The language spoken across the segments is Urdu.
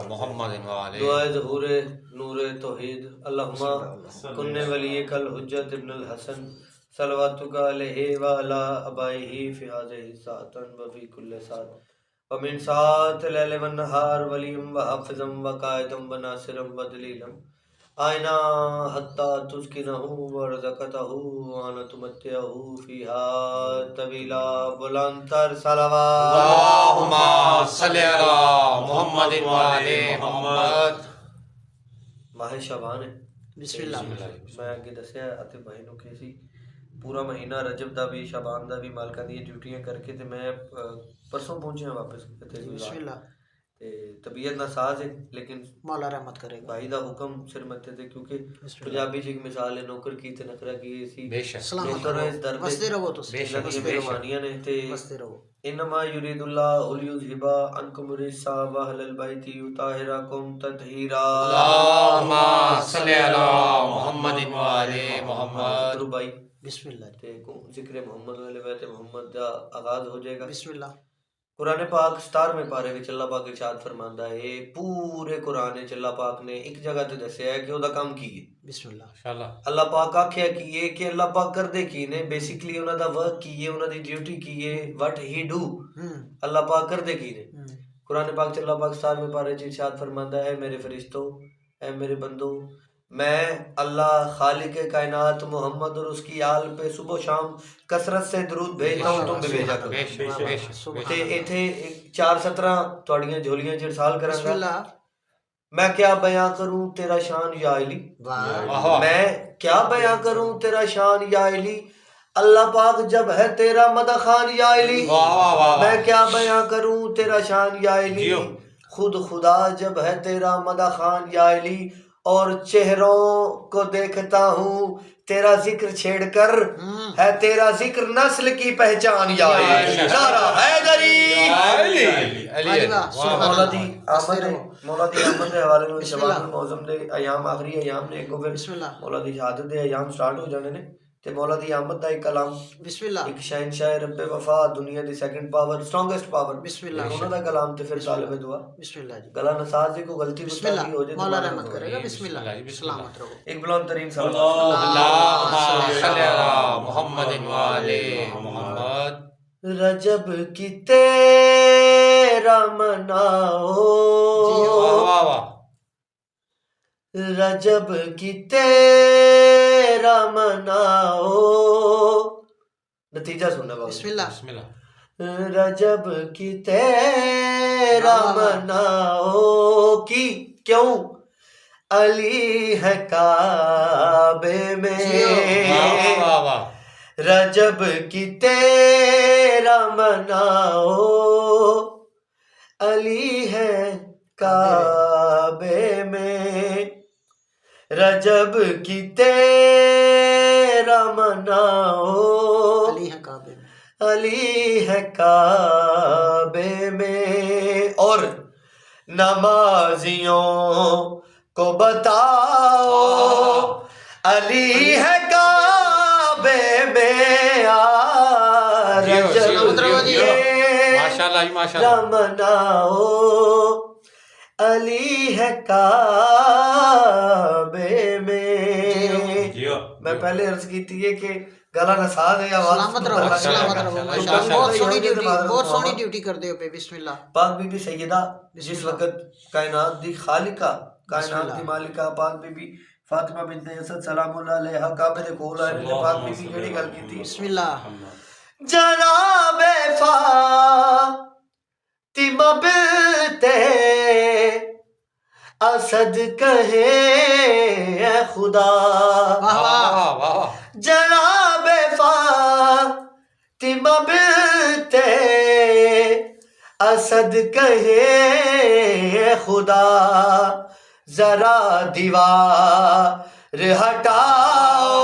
محمد دعائے ظہور نور توحید اللہم کن ولیک الحجت ابن الحسن صلواتک علیہ وعلا ابائہ فی ہذہ ساعتا وفی کل ساعت ومن ساعت لیل والنہار ولیم وحافظا وقائدا وناصرا ودلیلا آئنا حتی تسکنہ ورزقتہ وانا تمتعہ فیہا طویلا بلندتر صلوات اللہم صلی علی محمد وعلی محمد۔ ماہ شعبان ہے، بسم اللہ۔ میں اگے دسیا اتے بھائی نو کہ سی پورا مہینہ رجب دا بھی شعبان دا بھی مالکاں دی ڈیوٹیاں کر کے تے میں پرسوں پہنچیا واپس بسم اللہ۔ تے طبیعت ناساز ہے لیکن مولا رحمت کرے گا بھائی دا حکم سر متے تے کیونکہ پنجابی چ ایک مثال ہے نوکر کی تے نخرہ کی سی بے شک سلامت بہتر ہے اس رہو، درد بستے رہو تو بے شک، بستے بے رہو، روانیاں نے تے بستے رہو۔ انما یرید اللہ لیذھب عنکم الرجس واہل البیت یطہرکم تطہیرا۔ اللہم صلی علی محمد وعلی محمد۔ کرو بھائی بسم اللہ۔ تے ذکر محمد علیہ بیت محمد دا آغاز ہو جائے گا۔ بسم اللہ۔ قرآن پاک 17ویں پارے وچ اللہ پاک ارشاد فرماندا ہے پورے قرآن وچ اللہ پاک نے ایک جگہ تے دسیا ہے کہ او دا کام کی ہے۔ بسم اللہ۔ انشاءاللہ اللہ پاک آکھیا کی ہے کہ اللہ پاک کردے کی نے بیسیکلی انہاں دا ورک کی ہے، انہاں دی ڈیوٹی کی ہے، وٹ ہی ڈو اللہ پاک کردے کی نے۔ قرآن پاک چ اللہ پاک 17ویں پارے وچ ارشاد فرماندا ہے میرے فرشتوں اے میرے بندو میں اللہ خالق کائنات محمد اور اس کی آل پہ صبح و شام کثرت سے درود بھیجتا ہوں تم بھی بھیجا کرو۔ بے شک بے شک تے ایتھے 4:17 تہاڈیاں جھولیاں چ ارسال کراں بسم گا۔ اللہ۔ میں کیا بیاں کروں تیرا شان یا علی، واہ۔ میں کیا بیاں کروں تیرا شان یا علی، اللہ پاک جب ہے تیرا مدح خان یا علی، واہ واہ واہ۔ میں کیا بیاں کروں تیرا شان یا علی، جیو۔ خود خدا جب ہے تیرا مدح خان یا علی، اور چہروں کو دیکھتا ہوں تیرا ذکر چھیڑ کر، ہے تیرا ذکر نسل کی پہچان یا علی۔ نعرہ حیدری۔ مولا دی آمد مولا دی آمد دے حوالے میں شبان المعظم دے ایام آخری ایام نے ایک پھر بسم اللہ۔ مولا دی شہادت دے ایام سٹارٹ ہو جانے نے تے مولا دی آمد دا ایک کلام بسم اللہ۔ ایک شہنشاہ رب وفا دنیا دی سیکنڈ پاور سٹرونگسٹ پاور بسم اللہ۔ انہوں دا کلام تے پھر طالب دعا بسم اللہ جی۔ گلا نساز جی کو غلطی بسم گستاخی ہو اللہ۔ جائے مولا تو رحمت کرے گا۔ بسم اللہ۔ سلامت رہو۔ ایک بلند ترین صلوات اللہم صلی علی محمد وعلی محمد۔ رجب کی تیرا مناؤ، واہ واہ واہ۔ رجب کی تیرا مناؤ، نتیجہ سننا بابا۔ بسم اللہ۔ بسم اللہ۔ رجب کی تیرا مناؤ کی کیوں علی ہے کعبے میں، واہ واہ واہ۔ رجب کی تیرا مناؤ علی ہے کعبے میں، رجب کی تیرا مناؤ علی ہے کعبے میں۔ علی ہے کعبے میں، اور نمازیوں کو بتاؤ علی ہے کعبے میں، رجب ماشاءاللہ جی ماشاءاللہ۔ مناؤ علی ہے کعبے میں۔ میں پہلے عرض کی تھی کہ گلا نساز ہے آواز سلامت رہو، سلامت رہو۔ ماشاءاللہ بہت سونی ڈیوٹی، بہت سونی ڈیوٹی کر دے ہو پہ۔ بسم اللہ۔ پاک بی بی سیدہ جس وقت کائنات دی خالقہ کائنات دی مالکہ پاک بی بی فاطمہ بنت اسد سلام اللہ علیہا کعبے دے کول آئے نے پاک بی بی کیڑی گل کیتی؟ بسم اللہ۔ جناب فاطمہ بنت اسد کہیں اے خدا، واہ واہ واہ۔ جناب فاطمہ بنت اسد کہیں اے خدا، ذرا دیوار ہٹاؤ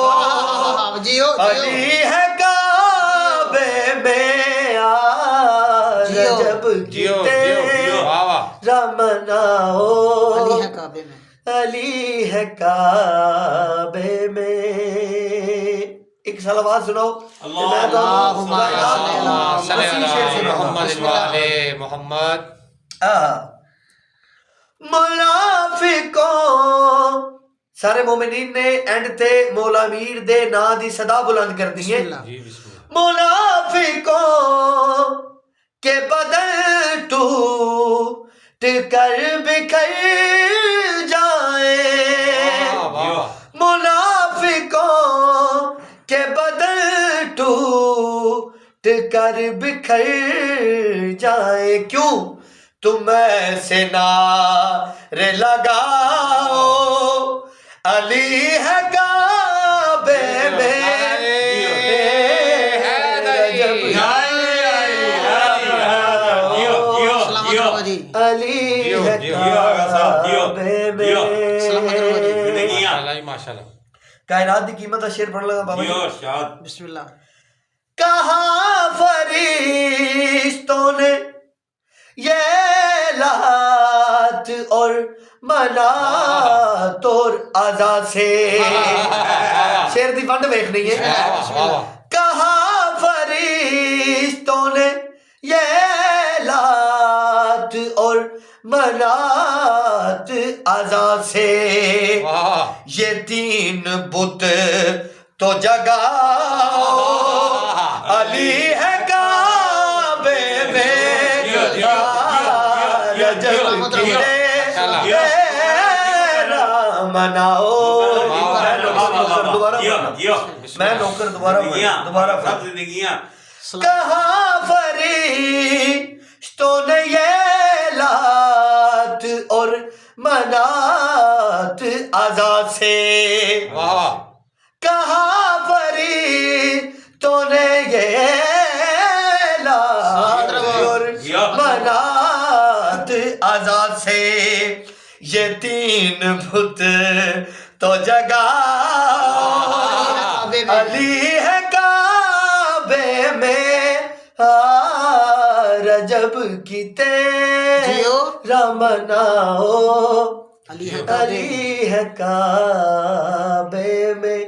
جیو علی ہے کعبے میں، رجب کی تیرا مناؤ علی ہے کعبے میں۔ علی ہے کعبے میں۔ ایک صلوات سناؤ اللہم صلی علی محمد وعلی محمد۔ منافقوں سارے مومنین نے اینڈ تے مولا امیر دے نا دی صدا بلند کر دی ہے جی بسم اللہ منافقوں کے بدن ٹوٹ کر بکھر جائے واہ واہ منافقوں کے بدن ٹوٹ کر بکھر جائے کیوں تم ایسے نعرے لگاؤ علی ہے کعبے میں رجب سلامت رہو جی علی ہے کعبے میں ماشاءاللہ جی ماشاءاللہ کائنات دی قیمت کا شعر پڑھ لگا بابا جی بسم اللہ کہاں فرشتوں نے یہ لات اور منات اور عزا سے شعر دی فنڈ ویکھنی ہے کہاں فرشتوں نے یہ لات اور منات عزا سے یہ تین بت تو جگاؤ علی ہے کعبے میں رجب کی تیرا مناؤ میں نوکر دوبارہ کہاں فرشتوں نے یہ لات اور منات عزا سے کہاں فرشتوں نے یہ لات اور منات عزا سے یہ تین بت تو جگاؤ علی ہے کعبے میں رجب کی تیرا مناؤ علی ہے علی ہے کعبے میں